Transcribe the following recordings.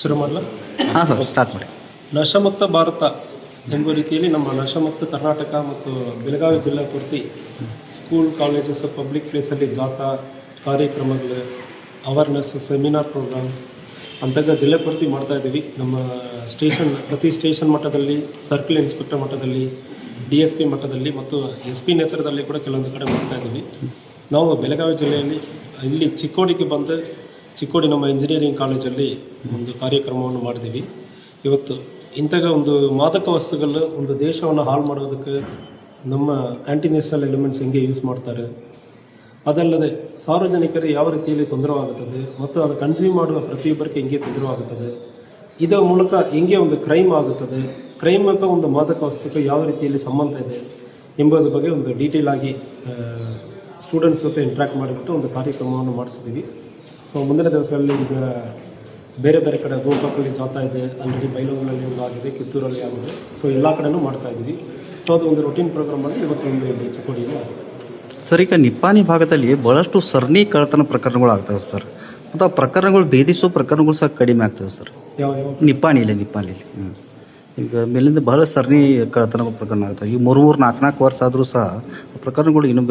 ಶುರು ಮಾಡಲ. ಹಾಂ ಸರ್, ಸ್ಟಾರ್ಟ್ ಮಾಡಿ. ನಶಮುಕ್ತ ಭಾರತ ಎಂಬ ರೀತಿಯಲ್ಲಿ ನಮ್ಮ ನಶಮುಕ್ತ ಕರ್ನಾಟಕ ಮತ್ತು ಬೆಳಗಾವಿ ಜಿಲ್ಲಾ ಪೂರ್ತಿ ಸ್ಕೂಲ್, ಕಾಲೇಜಸ್, ಪಬ್ಲಿಕ್ ಪ್ಲೇಸಲ್ಲಿ ಜಾಥಾ ಕಾರ್ಯಕ್ರಮಗಳು, ಅವೇರ್ನೆಸ್, ಸೆಮಿನಾರ್ ಪ್ರೋಗ್ರಾಮ್ಸ್ ಅಂತಾಗ ಜಿಲ್ಲೆ ಪೂರ್ತಿ ಮಾಡ್ತಾಯಿದ್ದೀವಿ. ನಮ್ಮ ಪ್ರತಿ ಸ್ಟೇಷನ್ ಮಟ್ಟದಲ್ಲಿ, ಸರ್ಕಲ್ ಇನ್ಸ್ಪೆಕ್ಟರ್ ಮಟ್ಟದಲ್ಲಿ, DSP ಮಟ್ಟದಲ್ಲಿ ಮತ್ತು SP ನೇತೃತ್ವದಲ್ಲಿ ಕೂಡ ಕೆಲವೊಂದು ಕಡೆ ಮಾಡ್ತಾಯಿದ್ದೀವಿ. ನಾವು ಬೆಳಗಾವಿ ಜಿಲ್ಲೆಯಲ್ಲಿ ಇಲ್ಲಿ ಚಿಕ್ಕೋಡಿಗೆ ಬಂದು ಚಿಕ್ಕೋಡಿ ನಮ್ಮ ಇಂಜಿನಿಯರಿಂಗ್ ಕಾಲೇಜಲ್ಲಿ ಒಂದು ಕಾರ್ಯಕ್ರಮವನ್ನು ಮಾಡಿದ್ದೀವಿ. ಇವತ್ತು ಇಂಥಗ ಒಂದು ಮಾದಕ ವಸ್ತುಗಳು ಒಂದು ದೇಶವನ್ನು ಹಾಳು ಮಾಡೋದಕ್ಕೆ ನಮ್ಮ ಆ್ಯಂಟಿ ನ್ಯಾಷನಲ್ ಎಲಿಮೆಂಟ್ಸ್ ಹೆಂಗೆ ಯೂಸ್ ಮಾಡ್ತಾರೆ, ಅದಲ್ಲದೆ ಸಾರ್ವಜನಿಕರು ಯಾವ ರೀತಿಯಲ್ಲಿ ತೊಂದರೆವಾಗುತ್ತದೆ ಮತ್ತು ಅದು ಕನ್ಸ್ಯೂಮ್ ಮಾಡುವ ಪ್ರತಿಯೊಬ್ಬರಿಗೆ ಹೆಂಗೆ ತೊಂದರೆವಾಗುತ್ತದೆ, ಇದರ ಮೂಲಕ ಹೆಂಗೆ ಒಂದು ಕ್ರೈಮ್ ಆಗುತ್ತದೆ, ಕ್ರೈಮ್ಗೆ ಒಂದು ಮಾದಕ ವಸ್ತುಕ್ಕೆ ಯಾವ ರೀತಿಯಲ್ಲಿ ಸಂಬಂಧ ಇದೆ ಎಂಬುದರ ಬಗ್ಗೆ ಒಂದು ಡೀಟೇಲ್ ಆಗಿ ಸ್ಟೂಡೆಂಟ್ಸ್ ಜೊತೆ ಇಂಟ್ರ್ಯಾಕ್ಟ್ ಮಾಡಿಬಿಟ್ಟು ಒಂದು ಕಾರ್ಯಕ್ರಮವನ್ನು ಮಾಡಿಸಿದ್ದೀವಿ. ಸೊ ಮುಂದಿನ ದಿವಸಗಳಲ್ಲಿ ಈಗ ಬೇರೆ ಬೇರೆ ಕಡೆ ಗೋಕಾಕಲ್ಲಿ ಜಾಥಾ ಇದೆ, ಆಲ್ರೆಡಿ ಬೈಲೂರಿನಲ್ಲಿ ಒಂದು ಆಗಿದೆ, ಕಿತ್ತೂರಲ್ಲಿ ಆಗಿದೆ. ಸೊ ಎಲ್ಲ ಕಡೆನೂ ಮಾಡ್ತಾಯಿದ್ದೀವಿ. ಸೊ ಅದು ಒಂದು ರೂಟೀನ್ ಪ್ರೋಗ್ರಾಮಲ್ಲಿ ಇವತ್ತೊಂದು ಇಲ್ಲಿ ಚಿಕ್ಕೋಡಿಯಲ್ಲಿ ಆಗಿದೆ. ಸರ್, ಈಗ ನಿಪ್ಪಾಣಿ ಭಾಗದಲ್ಲಿ ಭಾಳಷ್ಟು ಸರಣಿ ಕಳ್ಳತನ ಪ್ರಕರಣಗಳು ಆಗ್ತವೆ ಸರ್, ಮತ್ತು ಆ ಪ್ರಕರಣಗಳು ಭೇದಿಸೋ ಪ್ರಕರಣಗಳು ಸಹ ಕಡಿಮೆ ಆಗ್ತವೆ ಸರ್. ಯಾವ ನಿಪ್ಪಾಣಿಯಲ್ಲಿ ಈಗ ಮೇಲಿಂದ ಬಹಳ ಸರಣಿ ಕಳ್ಳತನ ಪ್ರಕರಣ ಆಗ್ತವೆ. ಈಗ 3-4 ವರ್ಷ ಆದರೂ ಸಹ ಪ್ರಕರಣಗಳು ಇನ್ನೂ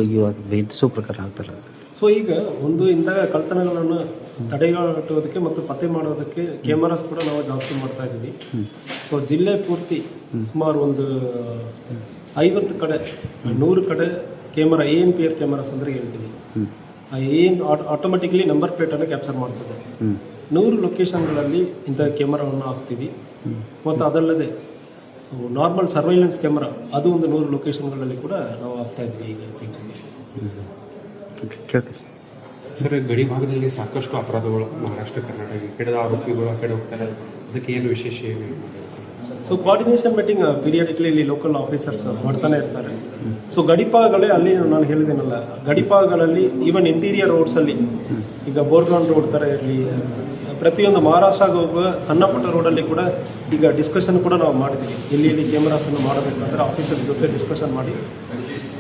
ಭೇದಿಸೋ ಪ್ರಕರಣ ಆಗ್ತಾರೆ. ಸೊ ಈಗ ಒಂದು ಇಂಥ ಕಳ್ಳತನಗಳನ್ನು ತಡೆಗಟ್ಟುವುದಕ್ಕೆ ಮತ್ತು ಪತ್ತೆ ಮಾಡೋದಕ್ಕೆ ಕ್ಯಾಮರಾಸ್ ಕೂಡ ನಾವು ಜಾಸ್ತಿ ಮಾಡ್ತಾ ಇದ್ದೀವಿ. ಸೊ ಜಿಲ್ಲೆ ಪೂರ್ತಿ ಸುಮಾರು ಒಂದು 50 ಕಡೆ 100 ಕಡೆ ಕ್ಯಾಮರಾ ANPR ಕ್ಯಾಮರಾಸ್ ಅಂದರೆ ಹೇಳ್ತೀವಿ. ಆಟೋಮೆಟಿಕ್ಲಿ ನಂಬರ್ ಪ್ಲೇಟನ್ನು ಕ್ಯಾಪ್ಚರ್ ಮಾಡ್ತದೆ. 100 ಲೊಕೇಶನ್ಗಳಲ್ಲಿ ಇಂಥ ಕ್ಯಾಮರಾವನ್ನು ಹಾಕ್ತೀವಿ. ಮತ್ತು ಅದಲ್ಲದೆ ಸೊ ನಾರ್ಮಲ್ ಸರ್ವೈಲೆನ್ಸ್ ಕ್ಯಾಮರಾ ಅದು ಒಂದು 100 ಲೊಕೇಶನ್ಗಳಲ್ಲಿ ಕೂಡ ನಾವು ಹಾಕ್ತಾ ಇದ್ವಿ ಈಗ ಇತ್ತೀಚೆಗೆ. ಸರ್, ಗಡಿ ಭಾಗದಲ್ಲಿ ಸಾಕಷ್ಟು ಅಪರಾಧಗಳು ಮಹಾರಾಷ್ಟ್ರ, ಕರ್ನಾಟಕ ಈ ಕಡೆದ ಆರೋಪಿಗಳು ಆ ಕಡೆ ಹೋಗ್ತಾರೆ, ಅದಕ್ಕೆ ಏನು ವಿಶೇಷ ಏನು? ಸೊ ಕೋಆರ್ಡಿನೇಷನ್ ಮೀಟಿಂಗ್ ಪೀರಿಯಡಿಕ್ಲಿ ಇಲ್ಲಿ ಲೋಕಲ್ ಆಫೀಸರ್ಸ್ ಮಾಡ್ತಾನೆ ಇರ್ತಾರೆ. ಸೊ ಗಡಿಪಾಗಗಳೇ ಅಲ್ಲಿ ನಾನು ಹೇಳಿದ್ದೇನಲ್ಲ, ಗಡಿಪಾಗಗಳಲ್ಲಿ ಈವನ್ ಇಂಟೀರಿಯರ್ ರೋಡ್ಸಲ್ಲಿ ಈಗ ಬೋರ್ಗ್ರೌಂಡ್ ರೋಡ್ ಥರ ಇರಲಿ, ಪ್ರತಿಯೊಂದು ಮಹಾರಾಷ್ಟ್ರಗೆ ಹೋಗುವ ಸಣ್ಣ ಪುಟ್ಟ ರೋಡಲ್ಲಿ ಕೂಡ ಈಗ ಡಿಸ್ಕಷನ್ ಕೂಡ ನಾವು ಮಾಡಿದ್ವಿ. ಎಲ್ಲಿ ಕ್ಯಾಮರಾಸನ್ನು ಮಾಡಬೇಕಂದ್ರೆ ಆಫೀಸರ್ಸ್ ಜೊತೆ ಡಿಸ್ಕಷನ್ ಮಾಡಿ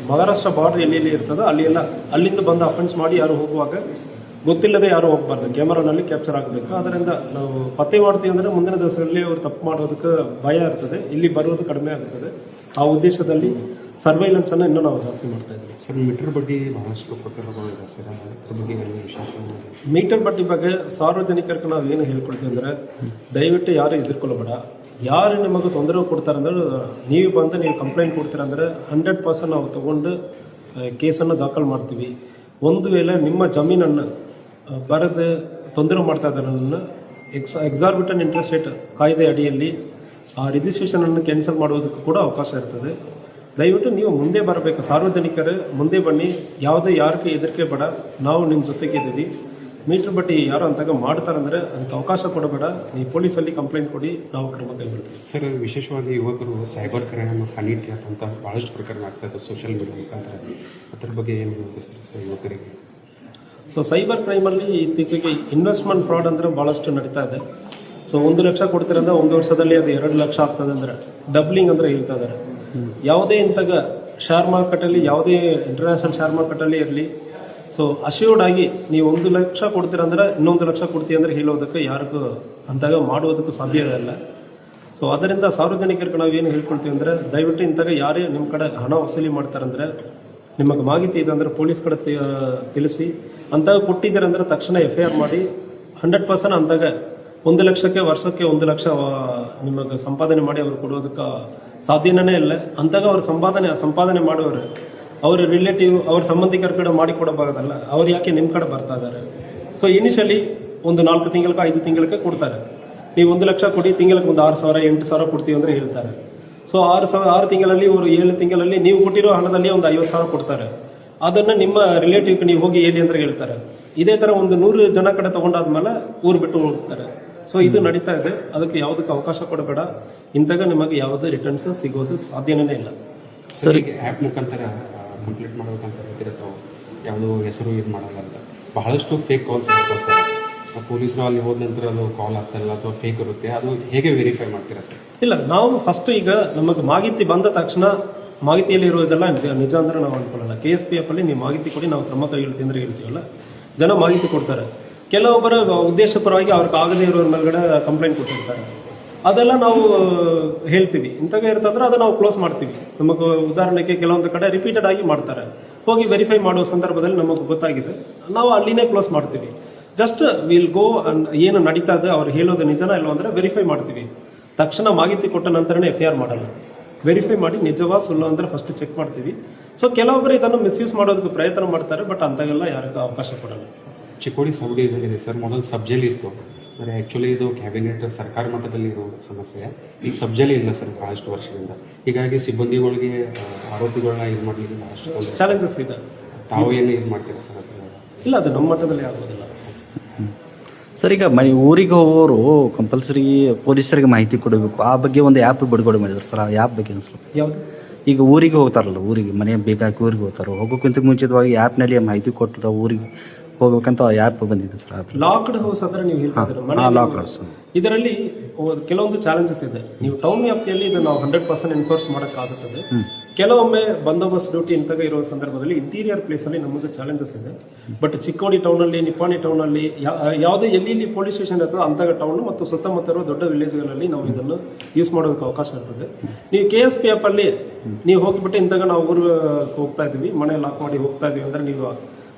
ಮಹಾರಾಷ್ಟ್ರ ಬಾರ್ಡರ್ ಎಲ್ಲೆಲ್ಲಿ ಇರ್ತದೋ ಅಲ್ಲಿಂದ ಬಂದು ಅಫೆನ್ಸ್ ಮಾಡಿ ಯಾರು ಹೋಗುವಾಗ ಗೊತ್ತಿಲ್ಲದೆ ಯಾರು ಹೋಗಬಾರ್ದು, ಕ್ಯಾಮರಾನಲ್ಲಿ ಕ್ಯಾಪ್ಚರ್ ಆಗಬೇಕು. ಅದರಿಂದ ನಾವು ಪತ್ತೆ ಮಾಡ್ತೀವಿ ಅಂದರೆ ಮುಂದಿನ ದಿವಸಗಳಲ್ಲಿ ಅವರು ತಪ್ಪು ಮಾಡೋದಕ್ಕೆ ಭಯ ಇರ್ತದೆ, ಇಲ್ಲಿ ಬರೋದು ಕಡಿಮೆ ಆಗುತ್ತದೆ. ಆ ಉದ್ದೇಶದಲ್ಲಿ ಸರ್ವೈಲೆನ್ಸನ್ನು ಇನ್ನೂ ನಾವು ಜಾಸ್ತಿ ಮಾಡ್ತಾ ಇದ್ದೀವಿ. ಸರ್, ಮೀಟರ್ ಬಡ್ಡಿ ಬಹಳಷ್ಟು ಪ್ರಕರಣಗಳು ಇದೆ ಸರ್, ಅದ್ರ ಬಗ್ಗೆ ಏನು ವಿಶೇಷ? ಮೀಟರ್ ಬಡ್ಡಿ ಬಗ್ಗೆ ಸಾರ್ವಜನಿಕರಿಗೆ ನಾವು ಏನು ಹೇಳ್ಕೊಳ್ತೀವಿ ಅಂದರೆ, ದಯವಿಟ್ಟು ಯಾರು ಎದುರ್ಕೊಳ್ಳಬೇಡ. ಯಾರು ನಿಮಗೆ ತೊಂದರೆ ಕೊಡ್ತಾರೆ ಅಂದರೆ ನೀವು ಕಂಪ್ಲೇಂಟ್ ಕೊಡ್ತೀರಂದರೆ 100% ನಾವು ತೊಗೊಂಡು ಕೇಸನ್ನು ದಾಖಲು ಮಾಡ್ತೀವಿ. ಒಂದು ವೇಳೆ ನಿಮ್ಮ ಜಮೀನನ್ನು ಬರೆದು ತೊಂದರೆ ಮಾಡ್ತಾ ಇದ್ದಾರೆ, ಎಕ್ಸಾರ್ಬಿಟೆಂಟ್ ಇಂಟ್ರೆಸ್ಟ್ ರೇಟ್ ಕಾಯ್ದೆ ಅಡಿಯಲ್ಲಿ ಆ ರಿಜಿಸ್ಟ್ರೇಷನನ್ನು ಕ್ಯಾನ್ಸಲ್ ಮಾಡೋದಕ್ಕೂ ಕೂಡ ಅವಕಾಶ ಇರ್ತದೆ. ದಯವಿಟ್ಟು ನೀವು ಮುಂದೆ ಬರಬೇಕು, ಸಾರ್ವಜನಿಕರು ಮುಂದೆ ಬನ್ನಿ, ಯಾವುದೇ ಯಾರಿಗೆ ಹೆದರಿಕೆ ಬೇಡ, ನಾವು ನಿಮ್ಮ ಜೊತೆಗೆ ಇದ್ದೀವಿ. ಮೀಟರ್ ಬಡ್ಡಿ ಯಾರು ಅಂತಾಗ ಮಾಡ್ತಾರಂದರೆ ಅದಕ್ಕೆ ಅವಕಾಶ ಕೊಡಬೇಡ, ನೀವು ಪೊಲೀಸಲ್ಲಿ ಕಂಪ್ಲೇಂಟ್ ಕೊಡಿ, ನಾವು ಕ್ರಮ ಕೈಗೊಳ್ತೀವಿ. ಸರ್, ವಿಶೇಷವಾಗಿ ಯುವಕರು ಸೈಬರ್ ಕ್ರೈಮ್, ಹನಿ ಟ್ರ್ಯಾಪ್ ಅಂತ ಭಾಳಷ್ಟು ಪ್ರಕರಣ ಆಗ್ತಾಯಿದೆ ಸೋಷಿಯಲ್ ಮೀಡಿಯಾ ಮುಖಾಂತರ, ಅದ್ರ ಬಗ್ಗೆ ಏನು ಯೋಚಿಸ್ತೀರಿ ಸರ್ ಯುವಕರಿಗೆ? ಸೊ ಸೈಬರ್ ಕ್ರೈಮಲ್ಲಿ ಇತ್ತೀಚೆಗೆ ಇನ್ವೆಸ್ಟ್ಮೆಂಟ್ ಫ್ರಾಡ್ ಅಂದರೆ ಭಾಳಷ್ಟು ನಡೀತಾ ಇದೆ. ಸೊ 1 ಲಕ್ಷ ಕೊಡ್ತೀರಂದ್ರೆ 1 ವರ್ಷದಲ್ಲಿ ಅದು 2 ಲಕ್ಷ ಆಗ್ತದೆ ಅಂದರೆ ಡಬ್ಲಿಂಗ್ ಅಂದರೆ ಹೇಳ್ತಾ ಇದ್ದಾರೆ. ಯಾವುದೇ ಇಂತಾಗ ಶೇರ್ ಮಾರ್ಕೆಟಲ್ಲಿ, ಯಾವುದೇ ಇಂಟರ್ನ್ಯಾಷನಲ್ ಶೇರ್ ಮಾರ್ಕೆಟಲ್ಲಿ ಇರಲಿ, ಸೊ ಅಶ್ಯೂರ್ಡ್ ಆಗಿ ನೀವು 1 ಲಕ್ಷ ಕೊಡ್ತೀರಂದ್ರೆ ಇನ್ನೊಂದು ಲಕ್ಷ ಕೊಡ್ತೀವಿ ಅಂದರೆ ಹೇಳೋದಕ್ಕೆ ಯಾರಿಗೂ ಅಂತಾಗ ಮಾಡುವುದಕ್ಕೂ ಸಾಧ್ಯ ಇಲ್ಲ. ಸೊ ಅದರಿಂದ ಸಾರ್ವಜನಿಕರಿಗೆ ನಾವು ಏನು ಹೇಳ್ಕೊಳ್ತೀವಿ ಅಂದರೆ, ದಯವಿಟ್ಟು ಇಂತಾಗ ಯಾರೇ ನಿಮ್ಮ ಕಡೆ ಹಣ ವಸೂಲಿ ಮಾಡ್ತಾರಂದರೆ ನಿಮಗೆ ಮಾಹಿತಿ ಇದೆ ಅಂದರೆ ಪೊಲೀಸ್ ಕಡೆ ತಿಳಿಸಿ. ಅಂತಾಗ ಕೊಟ್ಟಿದ್ದಾರೆ ಅಂದರೆ ತಕ್ಷಣ FIR ಮಾಡಿ 100% ಅಂತಾಗ 1 ಲಕ್ಷಕ್ಕೆ ವರ್ಷಕ್ಕೆ 1 ಲಕ್ಷ ನಿಮಗೆ ಸಂಪಾದನೆ ಮಾಡಿ ಅವ್ರು ಕೊಡೋದಕ್ಕೆ ಸಾಧ್ಯನೇ ಇಲ್ಲ. ಅಂತಾಗ ಅವ್ರು ಸಂಪಾದನೆ ಮಾಡೋರು ಅವ್ರ ರಿಲೇಟಿವ್, ಅವ್ರ ಸಂಬಂಧಿಕರ ಕಡೆ ಮಾಡಿ ಕೊಡಬಾರ್ದಲ್ಲ, ಅವ್ರು ಯಾಕೆ ನಿಮ್ಮ ಕಡೆ ಬರ್ತಾ ಇದ್ದಾರೆ? ಸೊ ಇನಿಷಿಯಲಿ ಒಂದು 4 ತಿಂಗಳಿಗೆ 5 ತಿಂಗಳಿಗೆ ಕೊಡ್ತಾರೆ. ನೀವು 1 ಲಕ್ಷ ಕೊಡಿ, ತಿಂಗಳಿಗೆ ಒಂದು 6,000 8,000 ಕೊಡ್ತೀವಿ ಅಂದರೆ ಹೇಳ್ತಾರೆ. ಸೊ 6 ತಿಂಗಳಲ್ಲಿ ಅವರು 7 ತಿಂಗಳಲ್ಲಿ ನೀವು ಕೊಟ್ಟಿರೋ ಹಣದಲ್ಲಿ ಒಂದು 50,000 ಕೊಡ್ತಾರೆ. ಅದನ್ನು ನಿಮ್ಮ ರಿಲೇಟಿವ್ಗೆ ನೀವು ಹೋಗಿ ಹೇಳಿ ಅಂದರೆ ಹೇಳ್ತಾರೆ. ಇದೇ ಥರ ಒಂದು 100 ಜನ ಕಡೆ ತೊಗೊಂಡಾದ್ಮೇಲೆ ಊರು ಬಿಟ್ಟು ಹೋಗ್ತಾರೆ. ಸೊ ಇದು ನಡೀತಾ ಇದೆ. ಅದಕ್ಕೆ ಯಾವುದಕ್ಕೆ ಅವಕಾಶ ಕೊಡಬೇಡ, ಇಂತಾಗ ನಿಮಗೆ ಯಾವುದೇ ರಿಟರ್ನ್ಸ್ ಸಿಗೋದು ಸಾಧ್ಯನೇ ಇಲ್ಲ. ಸರ್, ಈಗ ಆ್ಯಪ್ ಮುಖಾಂತರ ಕಂಪ್ಲೀಟ್ ಮಾಡ್ಬೇಕಂತ ಗೊತ್ತಿರುತ್ತಾವೆ, ಯಾವುದೋ ಹೆಸರು ಇದು ಮಾಡಲ್ಲ ಅಂತ ಬಹಳಷ್ಟು ಫೇಕ್ ಕಾಲ್ಸ್ ಇರ್ತವೆ ಸರ್. ಪೊಲೀಸರು ಅಲ್ಲಿ ಹೋದ ನಂತರ ಅದು ಕಾಲ್ ಆಗ್ತಾರಲ್ಲ ಅಥವಾ ಫೇಕ್ ಇರುತ್ತೆ, ಅದು ಹೇಗೆ ವೆರಿಫೈ ಮಾಡ್ತೀರಾ ಸರ್? ಇಲ್ಲ, ನಾವು ಫಸ್ಟ್ ಈಗ ನಮಗೆ ಮಾಹಿತಿ ಬಂದ ತಕ್ಷಣ ಮಾಹಿತಿಯಲ್ಲಿ ಇರೋದೆಲ್ಲ ನಿಜ ಅಂದರೆ ನಾವು ಅಂದ್ಕೊಳ್ಳಲ್ಲ. KSPF ಅಲ್ಲಿ ನೀವು ಮಾಹಿತಿ ಕೊಡಿ, ನಾವು ಕ್ರಮ ಕೈಗೊಳ್ತೀವಿ ಅಂದರೆ ಹೇಳ್ತೀವಲ್ಲ, ಜನ ಮಾಹಿತಿ ಕೊಡ್ತಾರೆ. ಕೆಲವೊಬ್ಬರ ಉದ್ದೇಶಪರವಾಗಿ ಅವ್ರಿಗೆ ಆಗದೇ ಇರೋರ ಮೇಲ್ಗಡೆ ಕಂಪ್ಲೇಂಟ್ ಕೊಟ್ಟಿರ್ತಾರೆ. ಅದೆಲ್ಲ ನಾವು ಹೇಳ್ತೀವಿ, ಇಂಥವೇ ಇರ್ತಂದ್ರೆ ಅದನ್ನ ನಾವು ಕ್ಲೋಸ್ ಮಾಡ್ತೀವಿ. ನಮಗೆ ಉದಾಹರಣೆಗೆ ಕೆಲವೊಂದು ಕಡೆ ರಿಪೀಟೆಡ್ ಆಗಿ ಮಾಡ್ತಾರೆ, ಹೋಗಿ ವೆರಿಫೈ ಮಾಡೋ ಸಂದರ್ಭದಲ್ಲಿ ನಮಗೆ ಗೊತ್ತಾಗಿದೆ, ನಾವು ಅಲ್ಲಿನೇ ಕ್ಲೋಸ್ ಮಾಡ್ತೀವಿ. ಜಸ್ಟ್ ವಿಲ್ ಗೋ ಅಂಡ್ ಏನು ನಡೀತಾ ಇದೆ ಅವ್ರು ಹೇಳೋದು ನಿಜನ ಇಲ್ವ ಅಂದರೆ ವೆರಿಫೈ ಮಾಡ್ತೀವಿ. ತಕ್ಷಣ ಮಾಹಿತಿ ಕೊಟ್ಟ ನಂತರನೇ FIR ಮಾಡಲ್ಲ, ವೆರಿಫೈ ಮಾಡಿ ನಿಜವಾ ಸುಳ್ಳು ಅಂದರೆ ಫಸ್ಟ್ ಚೆಕ್ ಮಾಡ್ತೀವಿ. ಸೊ ಕೆಲವೊಬ್ಬರು ಇದನ್ನು ಮಿಸ್ಯೂಸ್ ಮಾಡೋದಕ್ಕೆ ಪ್ರಯತ್ನ ಮಾಡ್ತಾರೆ, ಬಟ್ ಅಂತಾಗೆಲ್ಲ ಯಾರಿಗೂ ಅವಕಾಶ ಕೊಡಲ್ಲ. ಚಿಕ್ಕೋಡಿ ಸಬ್ ಡಿವಿಷನ್ ಇದೆ ಸರ್, ಮೊದಲು ಸಬ್ ಜೈಲ್ ಇತ್ತು. ಅಂದರೆ ಆ್ಯಕ್ಚುಲಿ ಇದು ಕ್ಯಾಬಿನೆಟ್ ಸರ್ಕಾರ ಮಟ್ಟದಲ್ಲಿ ಇರೋ ಸಮಸ್ಯೆ. ಈಗ ಸಬ್ ಜೈಲ್ ಇಲ್ಲ ಸರ್ ಬಹಳಷ್ಟು ವರ್ಷದಿಂದ. ಹೀಗಾಗಿ ಸಿಬ್ಬಂದಿಗಳಿಗೆ ಆರೋಪಿಗಳನ್ನ ಇದು ಮಾಡಲಿಕ್ಕೆ ಬಹಳಷ್ಟು ಚಾಲೆಂಜಸ್ ಇದೆ. ತಾವು ಏನು ಇದು ಮಾಡ್ತೀರಾ ಸರ್ ಅದು? ಇಲ್ಲ, ಅದು ನಮ್ಮ ಮಟ್ಟದಲ್ಲಿ ಆಗೋದಿಲ್ಲ. ಸರ್, ಈಗ ಊರಿಗೆ ಹೋಗೋರು ಕಂಪಲ್ಸರಿ ಪೊಲೀಸರಿಗೆ ಮಾಹಿತಿ ಕೊಡಬೇಕು, ಆ ಬಗ್ಗೆ ಒಂದು ಆ್ಯಪ್ ಬಿಡುಗಡೆ ಮಾಡಿದ್ರು ಸರ್. ಆ ಆ್ಯಪ್ ಬಗ್ಗೆ ಅನ್ಸಲ್ಲ. ಯಾವುದು? ಈಗ ಊರಿಗೆ ಹೋಗ್ತಾರಲ್ಲ, ಊರಿಗೆ ಮನೆ ಬೇಕಾಗಿ ಊರಿಗೆ ಹೋಗ್ತಾರೆ, ಹೋಗೋಕ್ಕಿಂತ ಮುಂಚಿತವಾಗಿ ಆ್ಯಪ್ನಲ್ಲಿ ಮಾಹಿತಿ ಕೊಟ್ಟು ಊರಿಗೆ ಹೋಗ್ಬೇಕಂತ ಆ್ಯಪ್ ಬಂದಿದೆ ಸರ್. ಲಾಕ್ಡ್ ಹೌಸ್ ಅಂದ್ರೆ ನೀವು ಹೇಳ್ತಾ ಲಾಕ್ ಹೌಸ್. ಇದರಲ್ಲಿ ಕೆಲವೊಂದು ಚಾಲೆಂಜಸ್ ಇದೆ. ನೀವು ಟೌನ್ ವ್ಯಾಪ್ತಿಯಲ್ಲಿ ಇದು ನಾವು 100% ಎನ್ಫೋರ್ಸ್ ಮಾಡೋಕ್ಕಾಗುತ್ತದೆ. ಕೆಲವೊಮ್ಮೆ ಬಂದೋಬಸ್ತ್ ಡ್ಯೂಟಿ ಇಂತಾಗ ಇರೋ ಸಂದರ್ಭದಲ್ಲಿ ಇಂಟೀರಿಯರ್ ಪ್ಲೇಸ್ ಅಲ್ಲಿ ನಮಗೆ ಚಾಲೆಂಜಸ್ ಇದೆ. ಬಟ್ ಚಿಕ್ಕೋಡಿ ಟೌನ್ ಅಲ್ಲಿ, ನಿಪ್ಪಾಣಿ ಟೌನ್ ಅಲ್ಲಿ, ಯಾವುದೇ ಎಲ್ಲಿ ಪೊಲೀಸ್ ಸ್ಟೇಷನ್ ಇರ್ತದೆ ಅಂತಹ ಟೌನ್ ಮತ್ತು ಸುತ್ತಮುತ್ತ ಇರುವ ದೊಡ್ಡ ವಿಲೇಜ್ಗಳಲ್ಲಿ ನಾವು ಇದನ್ನು ಯೂಸ್ ಮಾಡೋದಕ್ಕೆ ಅವಕಾಶ ಇರ್ತದೆ. ನೀವು KSP ಆ್ಯಪ್ ಅಲ್ಲಿ ನೀವು ಹೋಗಿಬಿಟ್ಟು ಇಂತಾಗ ನಾವು ಊರಿಗೆ ಹೋಗ್ತಾ ಇದೀವಿ, ಮನೆ ಲಾಕ್ ಮಾಡಿ ಹೋಗ್ತಾ ಇದೀವಿ ಅಂದ್ರೆ ನೀವು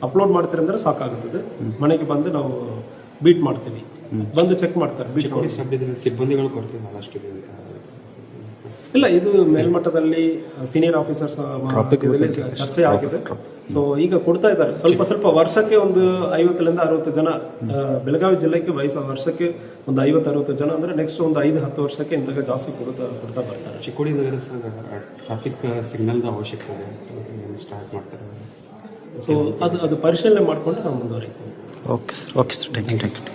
ಅಪ್ಲೋಡ್ ಮಾಡ್ತೀರಿ ಅಂದ್ರೆ ಸಾಕಾಗುತ್ತದೆ. ಮನೆಗೆ ಬಂದು ನಾವು ಬೀಟ್ ಮಾಡ್ತೀವಿ, ಬಂದು ಚೆಕ್ ಮಾಡ್ತಾರೆ. ಚಿಕ್ಕೋಡಿ ಸಬ್ ಡಿವಿಷನ್ ಸಿಬ್ಬಂದಿಗಳು ಕೊಡ್ತೀವಿ ಬಹಳಷ್ಟು ಇದೆ. ಇಲ್ಲ, ಇದು ಮೇಲ್ಮಟ್ಟದಲ್ಲಿ ಸೀನಿಯರ್ ಆಫೀಸರ್ಸ್ ಚರ್ಚೆ ಆಗಿದೆ. ಸೊ ಈಗ ಕೊಡ್ತಾ ಇದ್ದಾರೆ ಸ್ವಲ್ಪ ವರ್ಷಕ್ಕೆ ಒಂದು 50ರಿಂದ 60 ಜನ. ಬೆಳಗಾವಿ ಜಿಲ್ಲೆಗೆ ವರ್ಷಕ್ಕೆ ಒಂದು 50-60 ಜನ ಅಂದ್ರೆ ನೆಕ್ಸ್ಟ್ ಒಂದು 5-10 ವರ್ಷಕ್ಕೆ ಇಂದಾಗ ಜಾಸ್ತಿ ಕೊಡ್ತಾ ಬರ್ತಾರೆ. ಚಿಕ್ಕೋಡಿ ನಗರ ಟ್ರಾಫಿಕ್ ಸಿಗ್ನಲ್ದ ಅವಶ್ಯಕತೆ ಇದೆ, ಸ್ಟಾರ್ಟ್ ಮಾಡ್ತಾರೆ. ಸೊ ಅದು ಪರಿಶೀಲನೆ ಮಾಡಿಕೊಂಡು ನಾವು ಮುಂದುವರಿತೀವಿ. Okay sir, thank you.